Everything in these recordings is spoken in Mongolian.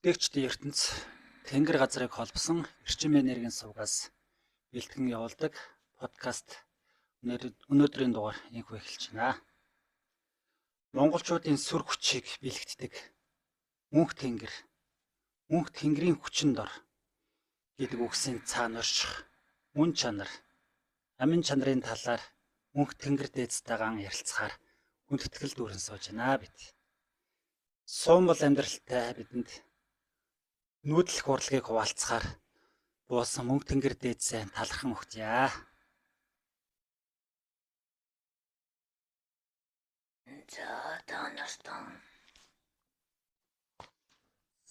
Бүтээгчдийн ертөнц тэнгэр газрыг холбосон эрчим энергийн сувгаас бэлтгэн явуулдаг подкаст өнөөдрийн дугаар инхүү эхэлж байна. Монголчуудын сүр хүчийг бэлтгэдэг мөнх тэнгэрийн хүчин дор гэдэг үгсийн цаана орших мөн чанар, амин чанарын талаар мөнх тэнгэр дээдстайгаан ярилцахаар хүндэтгэл дүүрэн сууж байна бид. Суумбал амьдралтай бидэнд нүүдлэх урлагийг хуваалцахаар буусан мөнх тэнгэр дээдсээ талархан өгтье. За танартан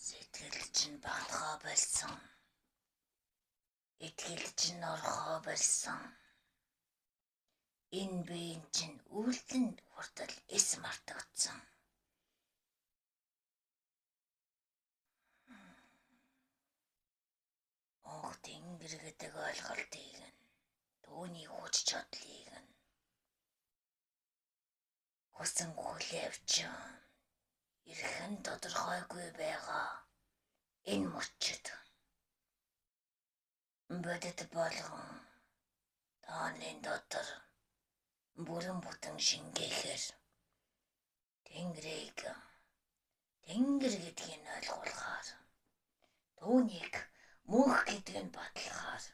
сэтгэл чинь багтахаа болсон. Итгэл чинь орхоо болсон. Энэ биеийн чинь үйлдэн хүртэл эс мартагдсан. Мөнх тэнгэр гэдэг ойлголтыг нь түүний хүч чадлыг нь хүсэн хүлээвч эрхэн тодорхойгүй байгаа энэ мөчд бодит болгон тааны дотор бүрэн бүтэн шингээхээр тэнгэр гэдгийг ойлгуулахаар түүнийг мөнх гэдгийг батлахаар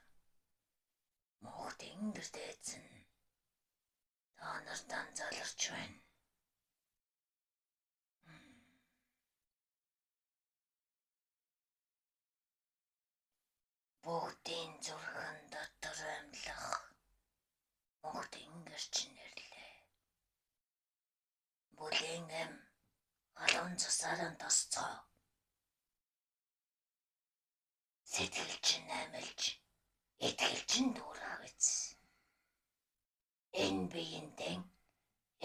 мөнх тэнгэр дээдс нь та нартаа заларч байна. Бүгдийн зүрхэн дотор амьлах мөнх тэнгэр чинь нэрлээ. Бүлээн эм халуун цусаараа тосцоо. Сэтгэл чинь амьлж, итгэл чинь дүүрэх биз. Энэ биеиндээ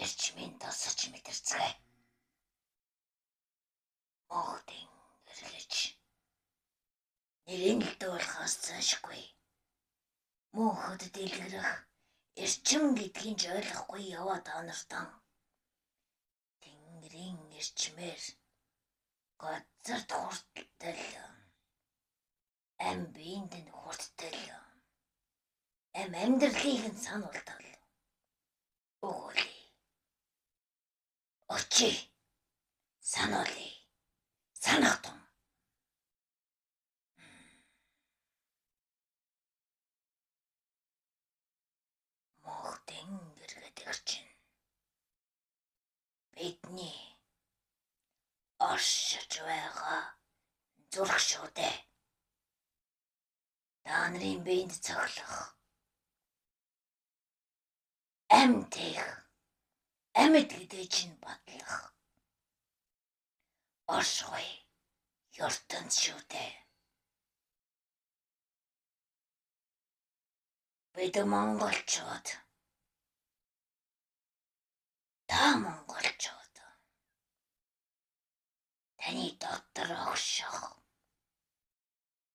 эрчмийн тосч мэдэрцгээ. Мөнх тэнгэр гэж нэрийн дуулахаас цаашгүй. Мөнхөд дэлгэрэх эрчим гэдгийг ойлгохгүй яваа та нартаа тэнгэрийн эрчмээр газарт хүртэл биеинд нь хүртэл амьдралыг нь сануултал өгөөлэй. Очи сануулъя. Санахтун. Мөнх тэнгэр гэдэг чинь бидний оршиж байгаа зүрх шүү дээ. Та нарын биед цоглох амьд гэдэг чинь батлах оршихуй ертөнц шүү дээ. Бид монголчууд таны дотор огших,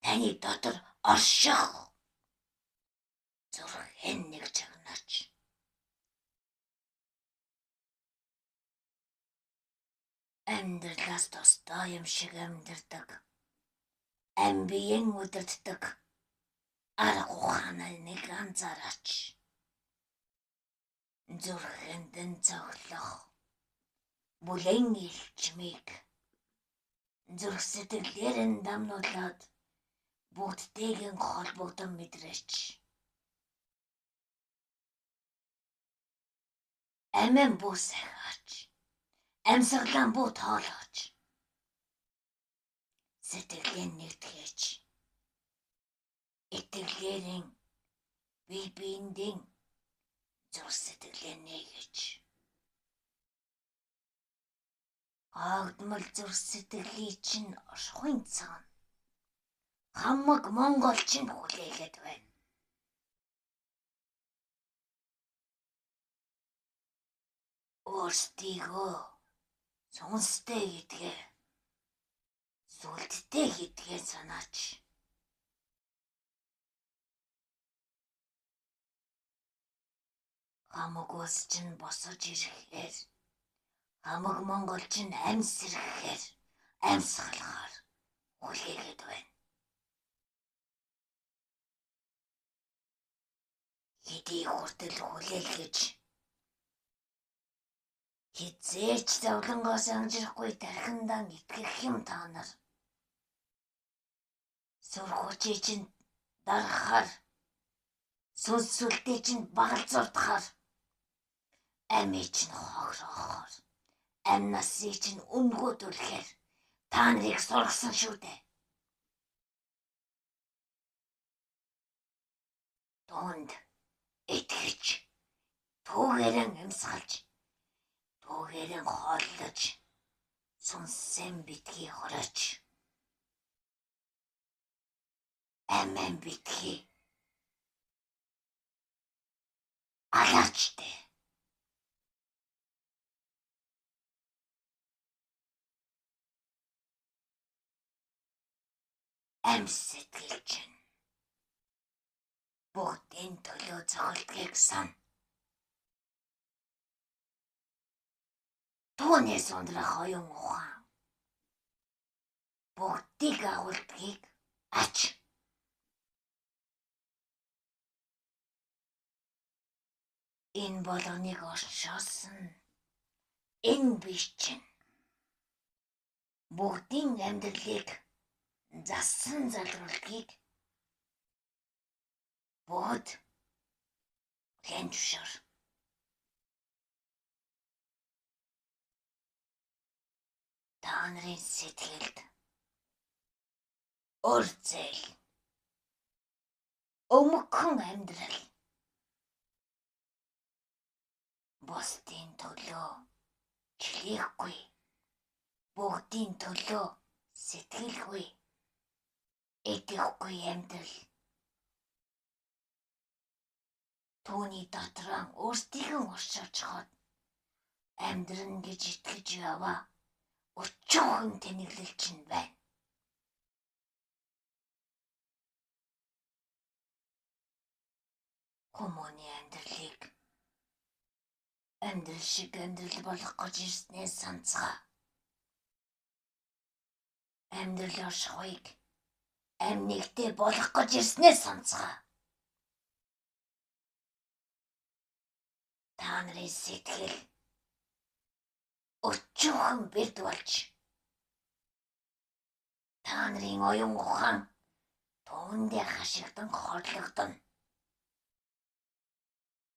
таны дотор орших зүрхэн нэг чагнаач. Амьдралаас тусдаа юм шиг амьдардаг, биеийн удирддаг арга ухаанаа нэг анзаараач. Зүрхэнд нь цоглох бүлээн эрчмийг зүрх сэтгэлээр нь дамнуулаад бүгдтэйг нь холбогдсон мэдрээч. Амин бүү сахаач. Амьсгалан бүү тоолооч. Сэтгэлийн нэгтгэж. Итгэлээрийн биеийн зүрх сэтгэлээ нээгэж. Агдмал зүрх сэтгэлийн чинь оршихуйн цаана хамаг монголчин хүлээгээд байна. Өөрсдийгөө сүнстэй гэдгээ, сүлдтэй гэдгээ санаач. Хамаг ус чинь босож ирэхээр, хамаг монголчин амьсрэхээр, амьсгалахаар хүлээгээд байна. Хэдий хүртэл хүлээлгэж хизээч зовлонгоос амжирахгүй тархиндаа итгэх юм та нар. Сурхучий чинь дарахаар, сүнсүлтэй чинь багалзуурдахаар, амий чинь хогрохоор, амнасыг чинь өнгөөдүүлэхээр та нарыг сургасан шүү дээ. Түүнд итгэж, түүгээрэн амьсгалж, түүгээрэн хооллож, сүнсэн битгий хорооч. Амэн битгий алаачтай. Ам сэтгэл чинь бүгдийн төлөө зохилдгийг сан. Түүнээс ундрах оюун ухаан бүгдийг агуулдгийг ач. Энэ болгоныг оршоосон энэ биш чинь бүгдийн амьдралыг зассан залруулдгийг бүгд хэн зөвшөөр. Та нарын сэтгэлд өр зээл, өмгхөн амьдрал, бусдын төлөө члэхгүй, бүгдийн төлөө сэтгэлгүй, идэхгүй амьдрал. Түүний дотроо өөрсдийгөө оршиж хаад амьдран гэж итгэж яваа өчүүхэн тэнэглэл чинь байна. Хүмүүний амьдралыг амьдрал шиг амьдрал болох гэж ирснээс санацгаа. Амьдрал оршихуйг амьнэгтэй болох гэж ирснээс санацгаа. Та нарын сэтгэл өчүүхэн бэрд болж, та нарын оюун ухаан түүндээ хашигдан хорлогдоно.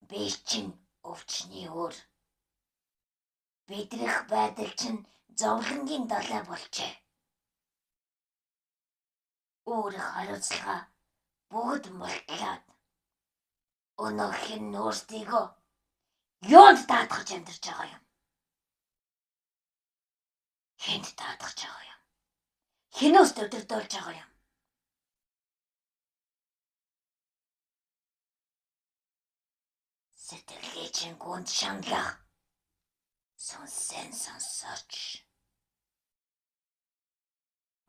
Би чинь өвчний өөр. Бидрэх байдал чинь зовлонгийн далай болжээ. Өөрөх хариуцлага бүгд мултлаад өнөөх нь өөрсдийгөө юунд даатгаж амьдарч байгаа юм? Хэнд даатгаж байгаа юм? Хинөөс өдөрдөөлж байгаа юм? Сэтгэлгээ чинь гүнд шаналах, сүнсэн сонсооч.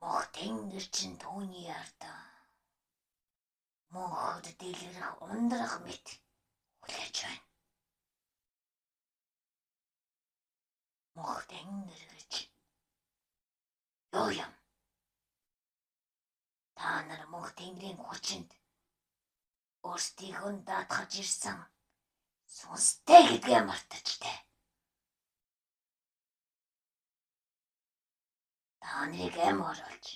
Мох тэнгэр чинь түүний ардаа мөнхөд дэлгэрэх ундрах мэт хүлээж байна. Мох тэнгэр гэж юу юм? Та нар мөнх тэнгэрийн хүчинд өөрсдийгөө даатгаж ирсэн сүнстэй гэдгээ мартажтэй. Та нарыг ам оруулж,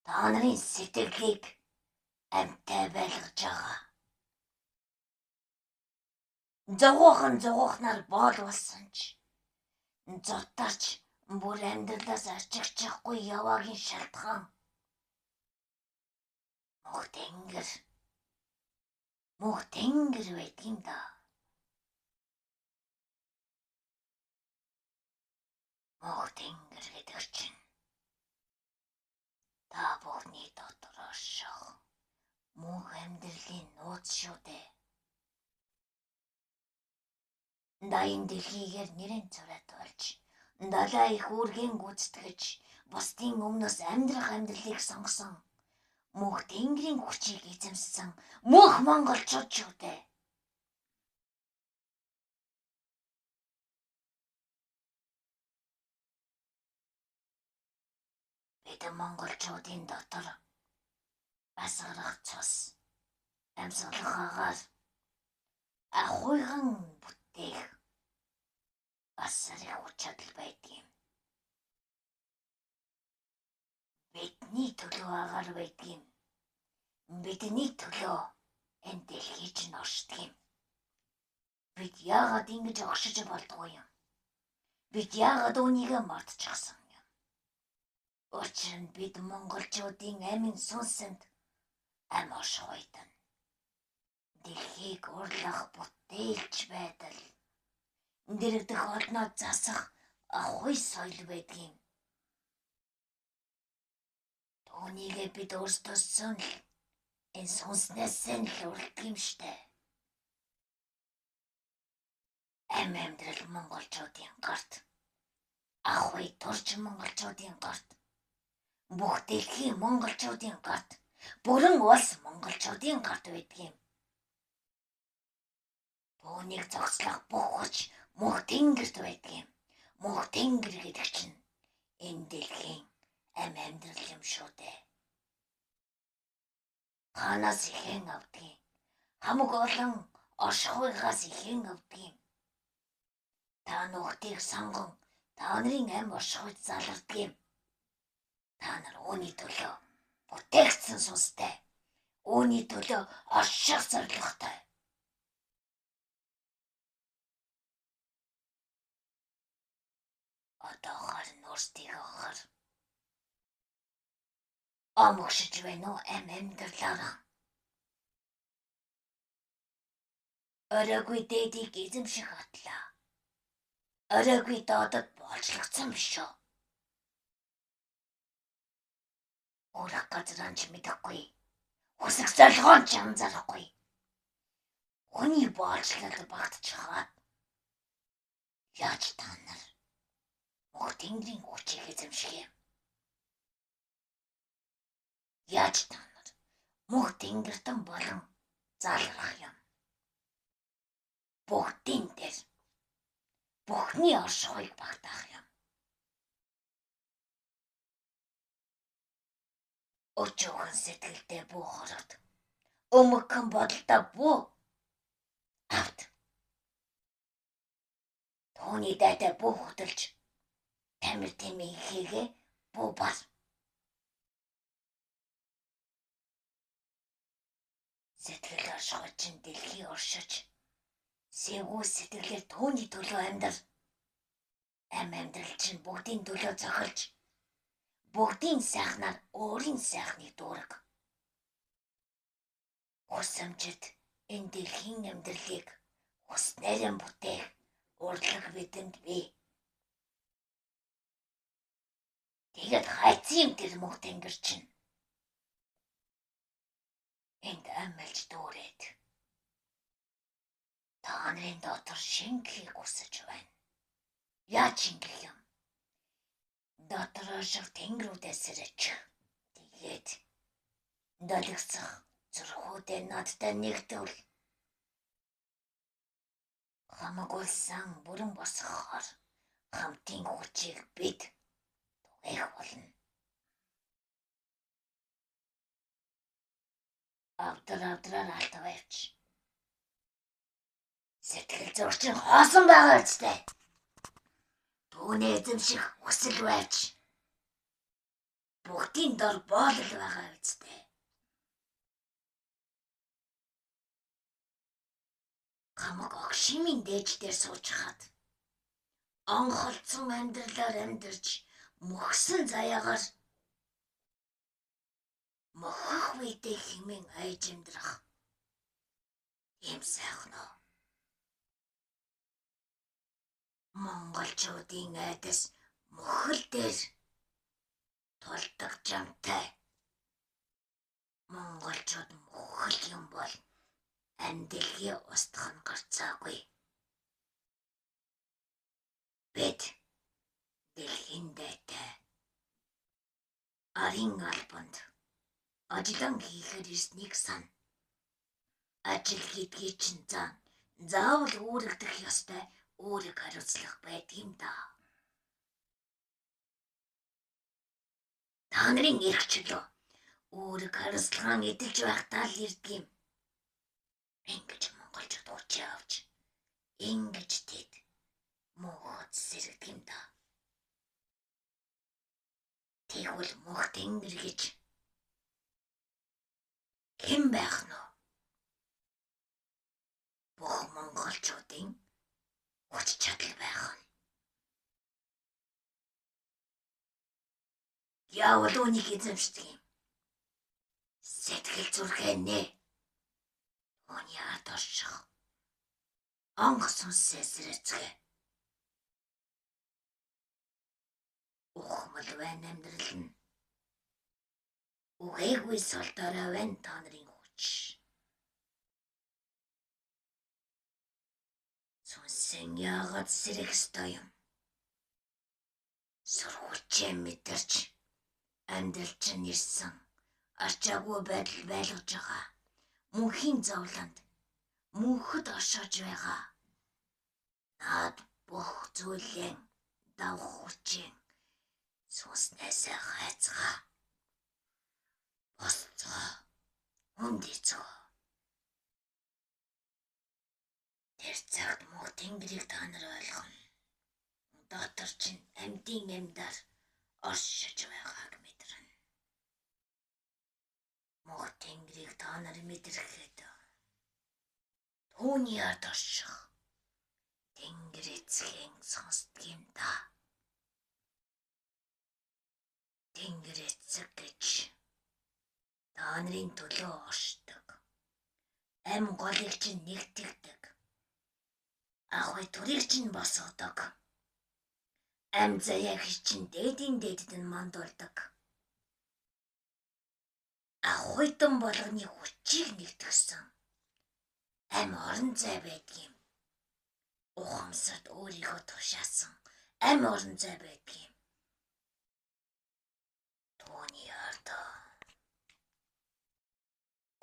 та нарын сэтгэлийг амьтай байлгаж байгаа. Зовоохнаар боол болсон ч зотарч бүр амьдралаас арчигчихгүй яваагийн шалтгаан мөнх тэнгэр байдгийн да. Мөнх тэнгэр гэдэг чинь та бүхний дотор орших мөнх амьдралын нууц шүү дээ. Дайн дэлхийгээр нэрэн царайт болж, далай их үүргийн гүйцэтгэж, бусдын өмнөөс амьдрах амьдралыг сонгосон мөнх тэнгэрийн хүчийг эзэмссэн мөнх монголчууд шүү дээ. Бид монголчуудын дотор асгарах цус, амьсгалах агаар, ахуйган бүтээх бас сарих хүч чадал байдгийг. Бидний төлөө агаар байдгийг. Бидний төлөө энэ дэлхий чинь оршдог. Бид яагаад ингэж огшиж болдгоо юм? Бид яагаад үүнийг мартчихсан юм? Учир нь бид монголчуудын амин сүнсэнд ам оршихойдон. Дэлхийг урлах бүтээлч байдал. Дэрэгдэх олноо засах ахуй соёл байдгийн. Түүнийгээ бид өөрсдөө сүнл энэ сүнснээс нь л уралдаг юм штэ. Ам амьдрал монголчуудын гарт. Ахуй турж монголчуудын гарт. Бүх дэлхийн монголчуудын гарт. Бүрэн улс монголчуудын гарт байдгийн. Түүнийг зогслох бүх хүч мөнх тэнгэрт байдгийн. Мөнх тэнгэр гэдэг чинь энэ дэлхийн ам амьдрал юм шүү дээ. Ханаас ихэн авдгийн. Хамаг олон оршихуйгаас ихэн авдгийн. Та нүхтийг сонгон та нарын ам оршихуйд залгардгийн. Та нар үүний төлөө бүтээгдсэн сүнстэй. Үүний төлөө орших зорилготой. Одоо харин өөрсдийгөө хар. Амгшиж байна уу ам амьдралаараа? Оройгүй дээдийг эзэмших атлаа. Оройгүй доодод боолчлогдсон биш үү? Урах газраа ч мэдэхгүй. Хүсэх зорилгоон ч анзаарахгүй. Хүний боолчлолд багтчихад. Яаж та нар мөнх тэнгэрийн хүчийг эзэмших юм? Яаж та нар мөнх тэнгэртэн болон залрах юм? Бүгдийн дээр бүхний оршихуйг багтаах юм. Өчөөхөн сэтгэлдээ бүү хороод өмгөн бодолдоо бүү авт. Тооны дайтай бүү хөдөлж тамир тэмээ хийгээ бүү бар. Сэтгэл оршихуй чинь дэлхий оршиж сэвгүй сэтгэлээр тооны төлөө амьдар. Ам амьдрал чинь бүгдийн төлөө зохилж бүгдийн сайхнаар өөрийн сайхныг дүүрэг. Хүсэмжид энэ дэлхийн амьдралыг хүснээрэн бүтээх урлаг бидэнд бий. Тэгээд хайцсан юм тэр мөнх тэнгэр чинь. Энд амьлж дүүрээд. Та нарын дотор шингэхийг хүсэж байна. Яаж шингэх юм? Дотороо шиг тэнгэрүүдээс ирэж. Тэгээд долгицах зүрхүүдээ надтай нэгтгэвэл хамаг улсан бүрэн босгохоор хамтын хүчийг бид түгээх болно. Авдраар алтавч. Сэтгэл зөрчин хоосон байгаа үстэй. Түүний эзэмших хүсэл байж. Бүгдийн дор боолол байгаа үстэй. Хамаг огшимын дээж дээр сууж хаад. Онхолцсон амьдралаар амьдарч мөхсөн заяагаар мохох үедээ хэмээн айж амьдрах. Ийм сайхан уу? Монголчуудын айдас мөхөл дээр тулдаг жамтай. Монголчууд мөхөл юм бол амдэлхий устгах нь гарцаагүй. Бид дэлхийн дайтай арын албанд ажлан хийхээр ирснийг сан. Ажил хийдгийг чинь заавал үүрэгдэх ёстой үүрэг хариуцлах байдаг юм да. Та Та нарын эрхчлөө өөрөг хариуцлаган эдэлж байхдаа л ирдэг юм. Ингэж монголчууд хүчээ авч ингэж тэд мохот сэргдэг юм да. Тэгвэл мох тэнгэр гэж хэн байх нь вэ? Бүх монголчуудын хүч чадал байх нь. Яавал үнийг эзэмшдэг юм? Сэтгэл зүрхээ нэ. Оны ард орших. Онх сүнсээ сэрээцгээ. Ухмал байна амьдрал нь. Үгээгүй солдороо байна та нарын хүч. Сүнсэн яагаад сэрэх ёстой юм? Сургуучээ мэдэрч амьдрал чинь ирсэн. Арчаагүй байдал байлгаж байгаа. Мөнхийн зовлонд мөнхөд оршиж байгаа. Наад бүх зүйлийн давх хүчин сүнснээсээ хайцгаа. Босцоо. Үндэцгөө. Тэр цагт мөх тэнгэрийг та нар ойлгоно. Дотор чинь амьдын амьдаар оршиж байгааг мэдэрнэ. Мох тэнгэрийг та нар мэдрэхэд түүний ард орших тэнгэр эцгийн сонсдог юм да. Тэнгэр эцэг гэж та нарын төлөө оршдог. Ам голыг чинь нэгтгэдэг. Ахуй төрийг чинь босгодог. Ам заяаг чинь дээдийн дээдэд нь мандуулдаг. Ахуйдан болгоны хүчийг нэгтгэсэн. Ам орон зай байдаг юм. Ухамсарт өөрийгөө тушаасан ам орон зай байдаг юм. Тооны ард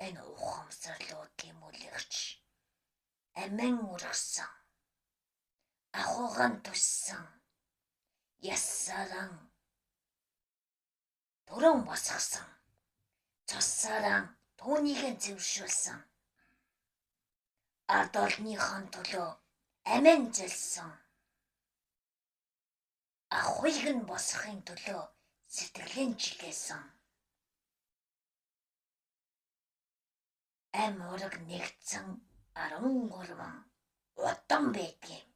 энэ ухамсарлуудын мүлэгч амин ургасан. Ахуйган туссан. Яссаран төрөн босгосон. Цуссаран түүнийг зэвшүүлсэн. Ард олныхон төлөө амин зэлсэн. Ахуйг нь босгохын төлөө сэтгэлэн жилээсэн. Ам ураг нэгдсэн 13 удам байдаг юм.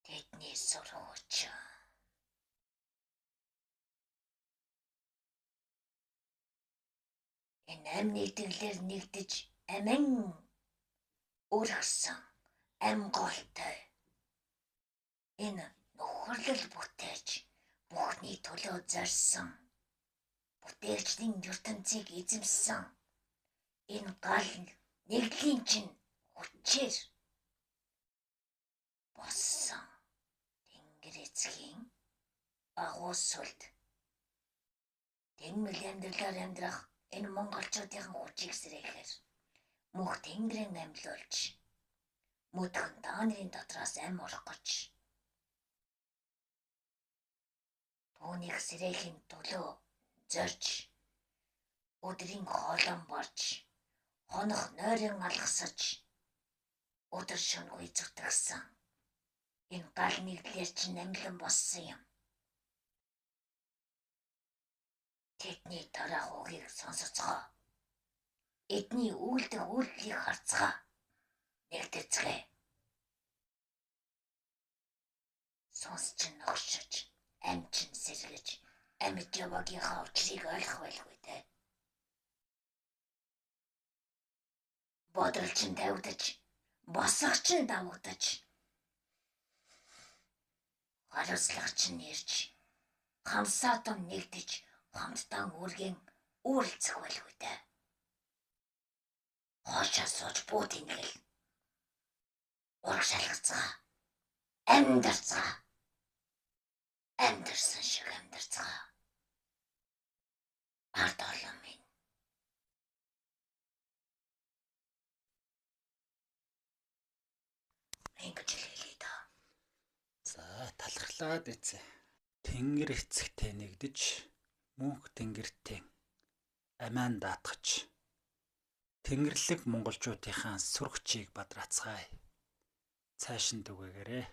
Тэдний сургууч. Энэ ам нэгдэглэр нэгдэж амин өргсөн ам голтой. Энэ нөхөрлөл бүтээж бүхний төлөө зарсан. Бүтээгчдийн ертөнцийг эзэмсэн. Энэ гал нэгдлийн чинь хүчээр боссон. Тэнгэр эцгийн агуус сүлд тэмэл амьдралаар амьдрах энэ монголчуудын хүчийг сэрээхээр мөх тэнгэрийн амьлуулж мөдгөн таанарын дотроос ам орох гэж түүнийг сэрээхийн төлөө зорж өдрийн хоолон борж хонох нойрын алгасаж өдөр шөнөгүй зүтгэсэн. Энэ гал нэгдлэр чинь амьлан болсон юм. Тэдний тарах үгийг сонсоцгоо. Эдний үйлдэх үйлдэлийг харцгаа. Нэгдэцгээ. Сонс чинь огшиж, ам чинь сэргэж, амьд яваагийнхаа учрыг ойлгох байлгүй дээ. Бодрол чинь тавигдаж, босох чинь давагдаж. Хариуцлага чинь ирж, хамсаатан нэгдэж, хамтдан үргэн үйлцэх байлгүй дээ. Хоошоо сууж бүү тэнгэл. Ураг шалгацгаа. Амьдарцгаа. Амьдарсан шиг амьдарцгаа. Ард олон минь. Ингэж хэлээ да. За талархал. баярлаад эцээ. Тэнгэр эцэгтэй нэгдэж, мөнх тэнгэртэй амиан даатгаж, тэнгэрлэг монголчуудынхаа сүргчийг бадраацгаая. Цааш нь түгээгээрэй.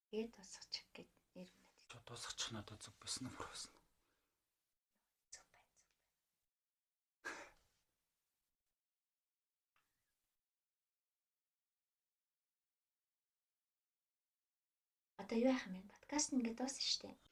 Тэгээд тусгачих гээд нэр үнэт Дуусгачих надад зүг байсан юм байна. зүг байна. Одоо юу яах юм бэ? Подкаст ингээд дуусна шүү дээ.